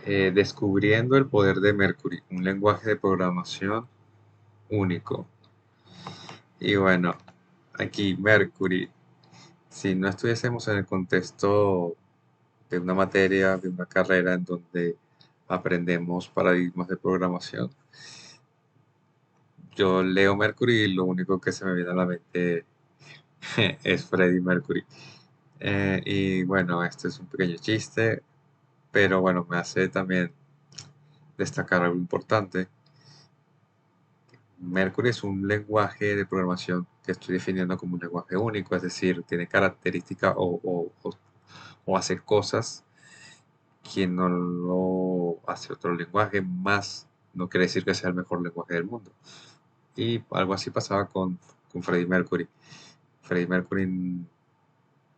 Descubriendo el poder de Mercury, un lenguaje de programación único. Y bueno, aquí Mercury, si no estuviésemos en el contexto de una materia, de una carrera en donde aprendemos paradigmas de programación, yo leo Mercury y lo único que se me viene a la mente es Freddie Mercury. Y bueno, este es un pequeño chiste, pero bueno, me hace también destacar algo importante. Mercury es un lenguaje de programación que estoy definiendo como un lenguaje único, es decir, tiene características o hace cosas que no lo hace otro lenguaje, más no quiere decir que sea el mejor lenguaje del mundo. Y algo así pasaba con Freddie Mercury. Freddie Mercury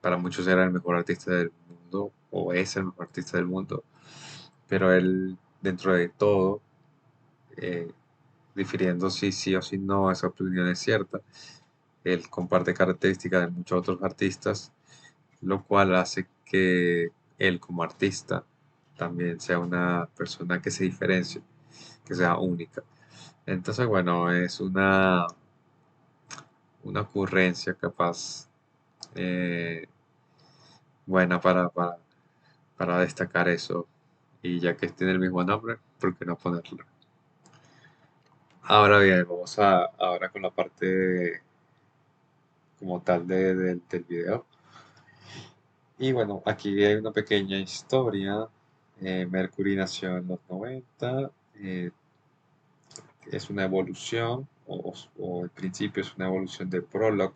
para muchos era el mejor artista del mundo, o es el mejor artista del mundo, pero él, dentro de todo, eh, difiriendo si sí o si no, esa opinión es cierta, él comparte características de muchos otros artistas, lo cual hace que él como artista también sea una persona que se diferencie, que sea única. Entonces, bueno, es una ocurrencia capaz eh, buena para destacar eso. Y ya que tiene el mismo nombre, ¿por qué no ponerlo? Ahora bien, vamos ahora con la parte como tal del video. Y bueno, aquí hay una pequeña historia. Mercury nació en los 90. Es una evolución, o el principio es una evolución de Prolog.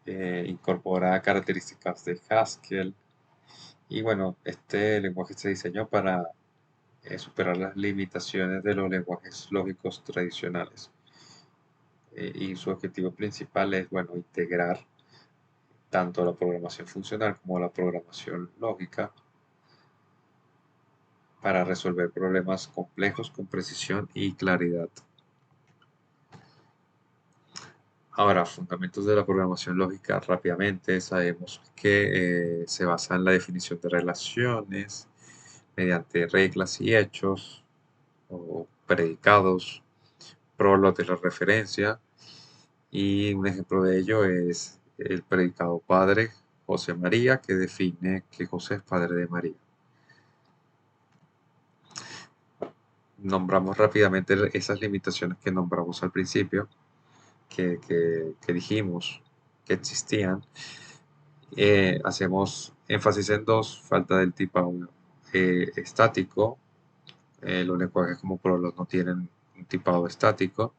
Incorpora características de Haskell. Y bueno, este lenguaje se diseñó para superar las limitaciones de los lenguajes lógicos tradicionales. Y su objetivo principal es, bueno, integrar tanto la programación funcional como la programación lógica para resolver problemas complejos con precisión y claridad. Ahora, fundamentos de la programación lógica rápidamente. Sabemos que se basa en la definición de relaciones mediante reglas y hechos o predicados, prólogos de la referencia, y un ejemplo de ello es el predicado padre José María, que define que José es padre de María. Nombramos rápidamente esas limitaciones que nombramos al principio, que dijimos que existían. Hacemos énfasis en dos: falta del tipo estático. Los lenguajes como Prolog no tienen un tipado estático.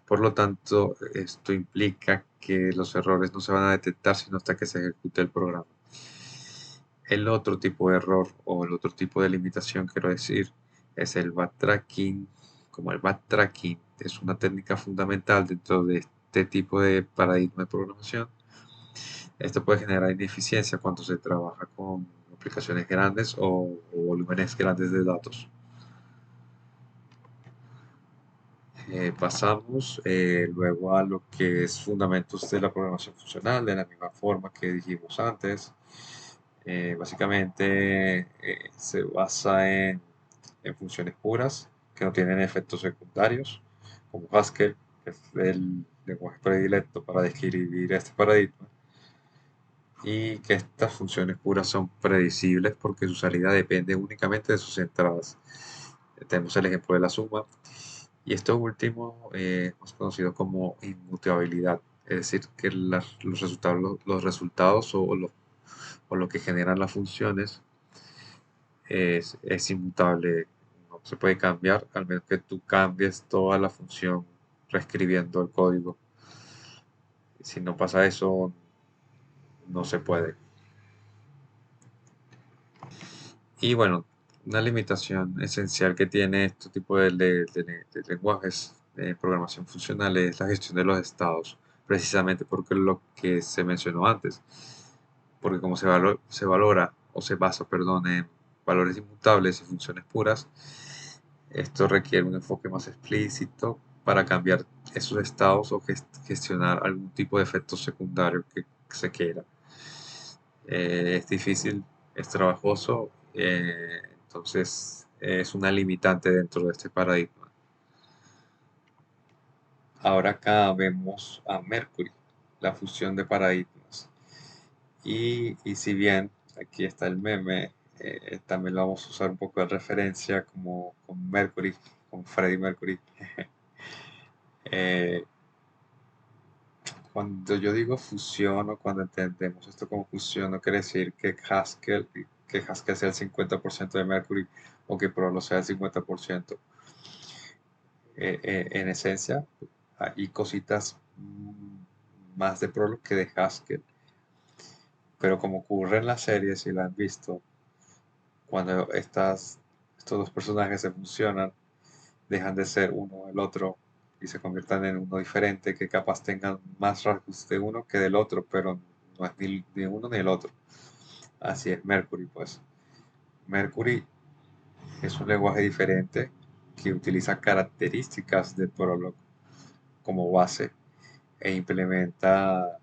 Por lo tanto, esto implica que los errores no se van a detectar sino hasta que se ejecute el programa. El otro tipo de error, o el otro tipo de limitación, quiero decir, es el backtracking. Como el backtracking es una técnica fundamental dentro de este tipo de paradigma de programación, esto puede generar ineficiencia cuando se trabaja con aplicaciones grandes o volúmenes grandes de datos. Pasamos luego a lo que es fundamentos de la programación funcional, de la misma forma que dijimos antes. Básicamente se basa en funciones puras que no tienen efectos secundarios, como Haskell, que es el lenguaje predilecto para describir este paradigma, y que estas funciones puras son predecibles porque su salida depende únicamente de sus entradas. Tenemos el ejemplo de la suma, y esto último es conocido como inmutabilidad, es decir, que los resultados o lo que generan las funciones es inmutable, no se puede cambiar, al menos que tú cambies toda la función reescribiendo el código. Si no pasa eso, no se puede. Y bueno, una limitación esencial que tiene este tipo de lenguajes de programación funcional es la gestión de los estados, precisamente porque lo que se mencionó antes, porque como se valora o se basa, perdón, en valores inmutables y funciones puras, esto requiere un enfoque más explícito para cambiar esos estados o gestionar algún tipo de efecto secundario que se quiera. Es difícil, es trabajoso, Entonces es una limitante dentro de este paradigma. Ahora acá vemos a Mercury, la fusión de paradigmas. Y si bien aquí está el meme, también lo vamos a usar un poco de referencia como con Mercury, con Freddie Mercury. Eh, Cuando yo digo fusión o cuando entendemos esto como fusión, no quiere decir que Haskell sea el 50% de Mercury o que Prolog sea el 50%. En esencia, hay cositas más de Prolog que de Haskell. Pero como ocurre en la serie, si la han visto, cuando estos dos personajes se fusionan, dejan de ser uno el otro y se conviertan en uno diferente, que capaz tengan más rasgos de uno que del otro, pero no es ni uno ni el otro. Así es Mercury, pues. Mercury es un lenguaje diferente que utiliza características de Prolog como base e implementa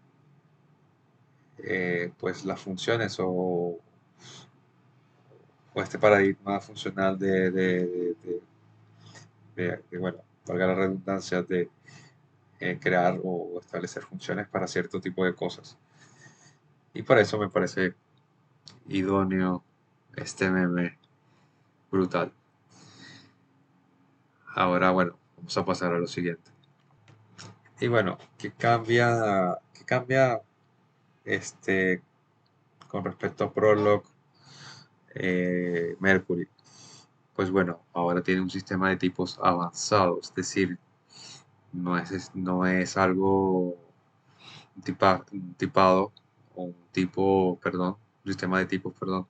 pues las funciones o este paradigma funcional bueno, valga la redundancia, de crear o establecer funciones para cierto tipo de cosas. Y por eso me parece idóneo este meme brutal. Ahora, bueno, vamos a pasar a lo siguiente. Y bueno, qué cambia este, con respecto a Prolog Mercury? Pues bueno, ahora tiene un sistema de tipos avanzado, es decir, no es algo un tipado o un tipo, perdón, un sistema de tipos, perdón,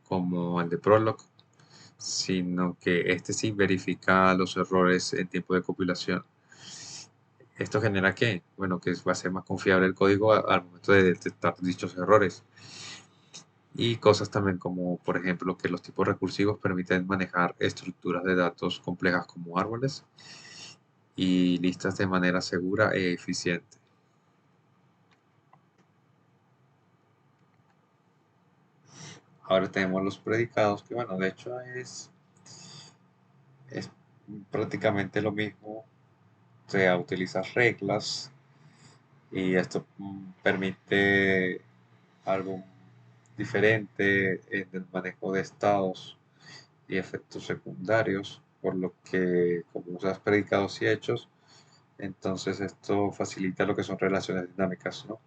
como el de Prolog, sino que este sí verifica los errores en tiempo de compilación. ¿Esto genera qué? Bueno, que va a ser más confiable el código al momento de detectar dichos errores. Y cosas también como, por ejemplo, que los tipos recursivos permiten manejar estructuras de datos complejas como árboles y listas de manera segura e eficiente. Ahora tenemos los predicados, que bueno, de hecho es prácticamente lo mismo. O sea, utilizas reglas y esto permite algo diferente en el manejo de estados y efectos secundarios, por lo que como usas predicados y hechos, entonces esto facilita lo que son relaciones dinámicas, ¿no?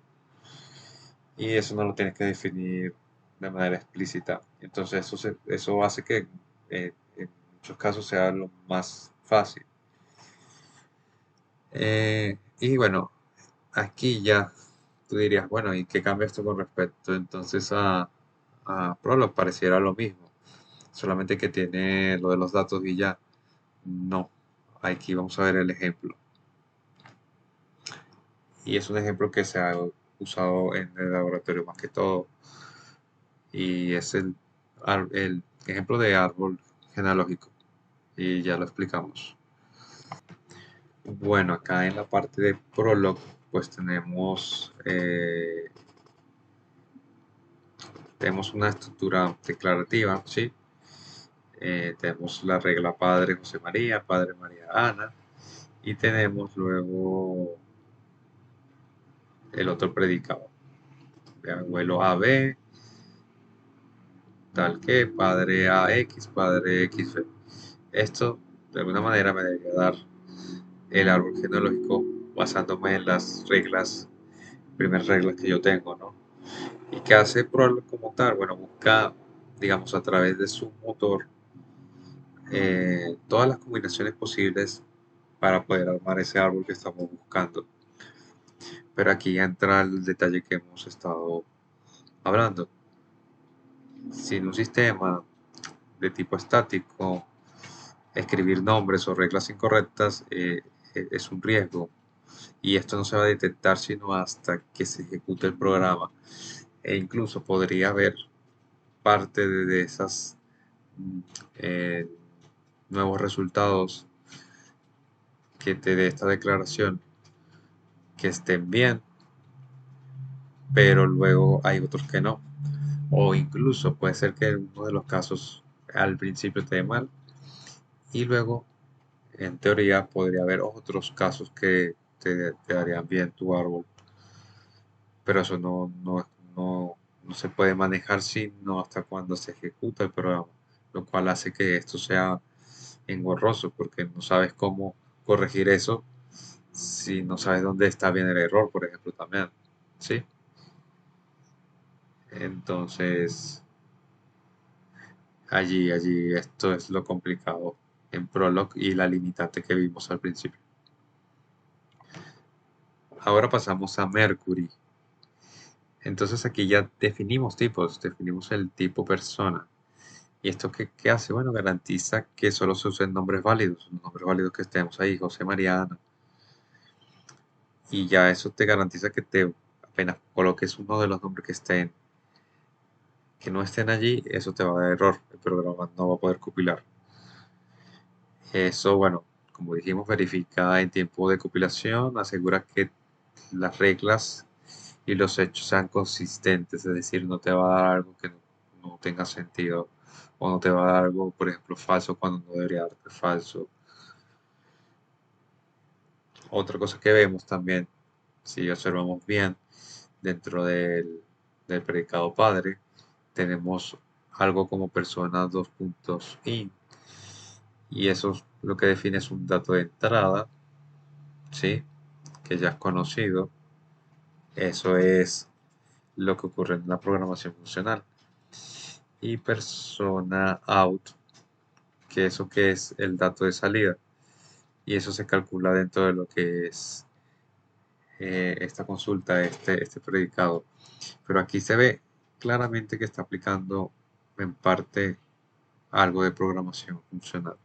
Y eso no lo tienes que definir de manera explícita. Entonces eso hace que en muchos casos sea lo más fácil. Y bueno, aquí ya tú dirías, bueno, ¿y qué cambia esto con respecto entonces a Prolog? Pareciera lo mismo, solamente que tiene lo de los datos y ya. No, aquí vamos a ver el ejemplo. Y es un ejemplo que se ha usado en el laboratorio más que todo. Y es el ejemplo de árbol genealógico. Y ya lo explicamos. Bueno, acá en la parte de Prolog, pues tenemos una estructura declarativa, ¿sí? Tenemos la regla padre José María, padre María Ana, y tenemos luego el otro predicado, de abuelo AB, tal que padre AX, padre XB. Esto de alguna manera me debería dar el árbol genealógico basándome en las primeras reglas que yo tengo, ¿no? ¿Y qué hace Prolog como tal? Bueno, busca, digamos, a través de su motor todas las combinaciones posibles para poder armar ese árbol que estamos buscando. Pero aquí entra el detalle que hemos estado hablando. Sin un sistema de tipo estático, escribir nombres o reglas incorrectas es un riesgo. Y esto no se va a detectar sino hasta que se ejecute el programa. E incluso podría haber parte de esas eh, nuevos resultados que te dé esta declaración que estén bien, pero luego hay otros que no. O incluso puede ser que en uno de los casos al principio te dé mal y luego, en teoría, podría haber otros casos que te darían bien tu árbol, pero eso no, no se puede manejar sino hasta cuando se ejecuta el programa, lo cual hace que esto sea engorroso porque no sabes cómo corregir eso si no sabes dónde está bien el error, por ejemplo, también. ¿Sí? Entonces, allí esto es lo complicado en Prolog y la limitante que vimos al principio. Ahora pasamos a Mercury. Entonces aquí ya definimos tipos, definimos el tipo persona. ¿Y esto qué hace? Bueno, garantiza que solo se usen nombres válidos, los nombres válidos que estemos ahí, José Mariana. Y ya eso te garantiza que te apenas coloques uno de los nombres que no estén allí, eso te va a dar error. El programa no va a poder compilar. Eso, bueno, como dijimos, verifica en tiempo de compilación, asegura que las reglas y los hechos sean consistentes, es decir, no te va a dar algo que no tenga sentido o no te va a dar algo, por ejemplo, falso cuando no debería darte falso. Otra cosa que vemos también, si observamos bien, dentro del predicado padre, tenemos algo como persona dos puntos in y eso lo que define es un dato de entrada, ¿sí? Que ya es conocido. Eso es lo que ocurre en la programación funcional. Y persona out, que eso que es el dato de salida. Y eso se calcula dentro de lo que es esta consulta, este predicado. Pero aquí se ve claramente que está aplicando en parte algo de programación funcional,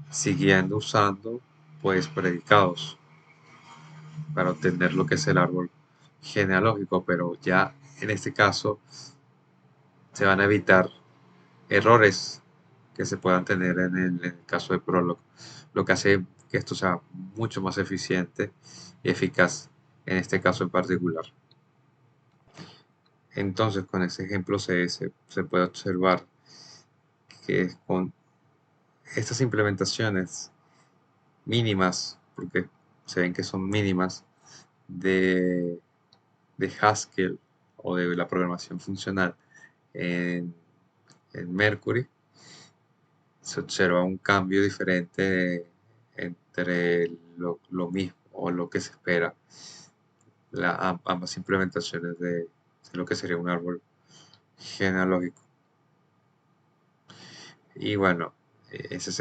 siguiendo usando pues predicados para obtener lo que es el árbol genealógico, pero ya en este caso se van a evitar errores que se puedan tener en el caso de Prolog, lo que hace que esto sea mucho más eficiente y eficaz en este caso en particular. Entonces, con ese ejemplo se puede observar que con estas implementaciones mínimas, porque se ven que son mínimas, de, de Haskell o de la programación funcional en, en Mercury, se observa un cambio diferente entre lo mismo o lo que se espera, ambas implementaciones de lo que sería un árbol genealógico. Y bueno, ese es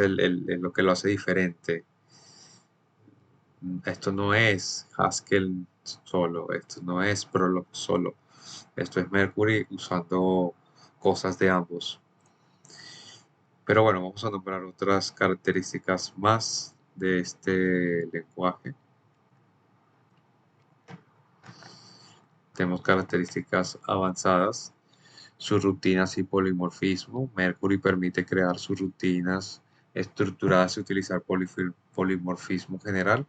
lo que lo hace diferente. Esto no es Haskell solo, esto no es Prolog solo, esto es Mercury usando cosas de ambos. Pero bueno, vamos a nombrar otras características más de este lenguaje. Tenemos características avanzadas, sus rutinas y polimorfismo. Mercury permite crear sus rutinas estructuradas y utilizar polimorfismo general,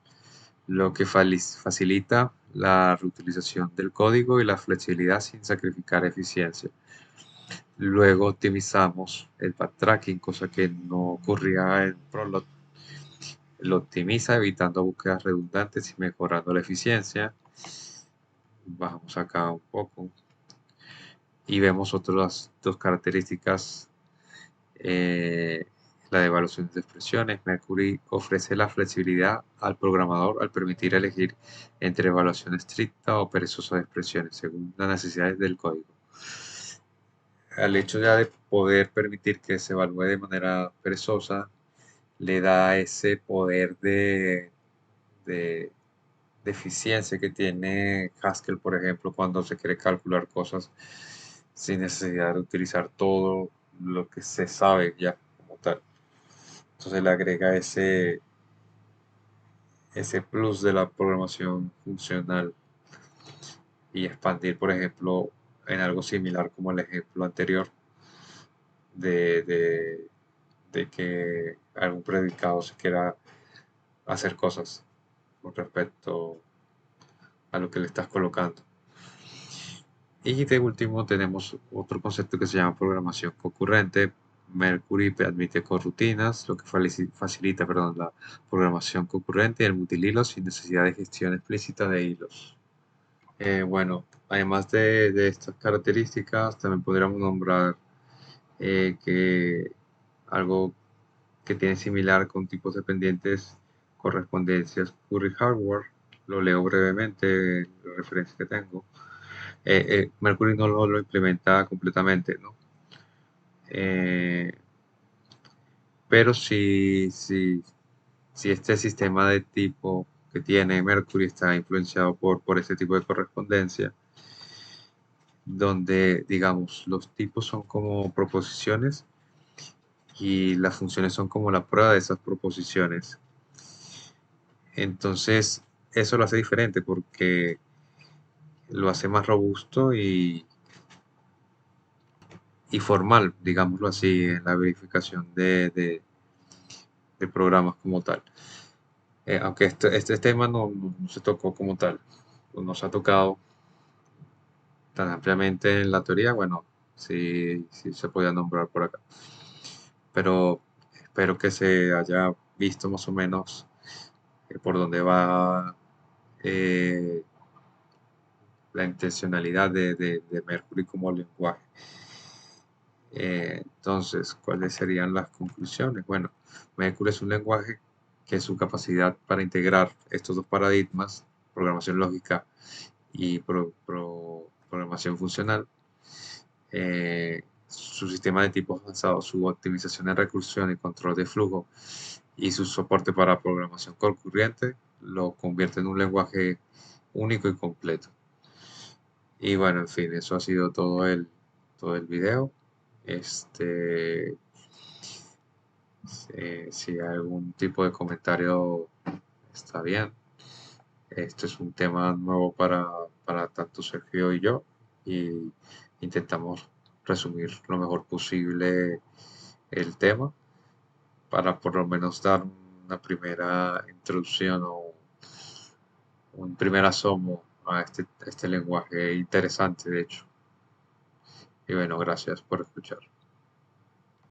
lo que facilita la reutilización del código y la flexibilidad sin sacrificar eficiencia. Luego optimizamos el backtracking, cosa que no ocurría en Prolog. Lo optimiza evitando búsquedas redundantes y mejorando la eficiencia. Bajamos acá un poco y vemos otras dos características. La de evaluación de expresiones. Mercury ofrece la flexibilidad al programador al permitir elegir entre evaluación estricta o perezosa de expresiones según las necesidades del código. Al hecho ya de poder permitir que se evalúe de manera perezosa, le da ese poder de, de eficiencia que tiene Haskell, por ejemplo, cuando se quiere calcular cosas sin necesidad de utilizar todo lo que se sabe ya como tal. Entonces le agrega ese plus de la programación funcional y expandir, por ejemplo, en algo similar como el ejemplo anterior de, de, de que algún predicado se quiera hacer cosas con respecto a lo que le estás colocando. Y de último tenemos otro concepto que se llama programación concurrente. Mercury admite corrutinas, lo que facilita, perdón, la programación concurrente y el multihilo sin necesidad de gestión explícita de hilos. Bueno, además de estas características, también podríamos nombrar que algo que tiene similar con tipos dependientes, correspondencias Curry Hardware. Lo leo brevemente, la referencia que tengo. Mercury no lo implementa completamente, ¿no? Eh, pero si este sistema de tipo que tiene Mercury está influenciado por este tipo de correspondencia, donde, digamos, los tipos son como proposiciones y las funciones son como la prueba de esas proposiciones. Entonces, eso lo hace diferente porque lo hace más robusto y formal, digámoslo así, en la verificación de programas como tal. Aunque este tema no se tocó como tal, no se ha tocado tan ampliamente en la teoría, bueno, sí se podía nombrar por acá. Pero espero que se haya visto más o menos por dónde va eh, la intencionalidad de Mercury como lenguaje. Entonces, ¿cuáles serían las conclusiones? Bueno, Mercury es un lenguaje que su capacidad para integrar estos dos paradigmas, programación lógica y programación funcional, su sistema de tipos avanzados, su optimización de recursión y control de flujo y su soporte para programación concurrente, lo convierte en un lenguaje único y completo. Y bueno, en fin, eso ha sido todo el video. Este, si hay algún tipo de comentario, está bien. Esto es un tema nuevo para tanto Sergio y yo y intentamos resumir lo mejor posible el tema para por lo menos dar una primera introducción o un primer asomo a este lenguaje interesante, de hecho. Y bueno, gracias por escuchar.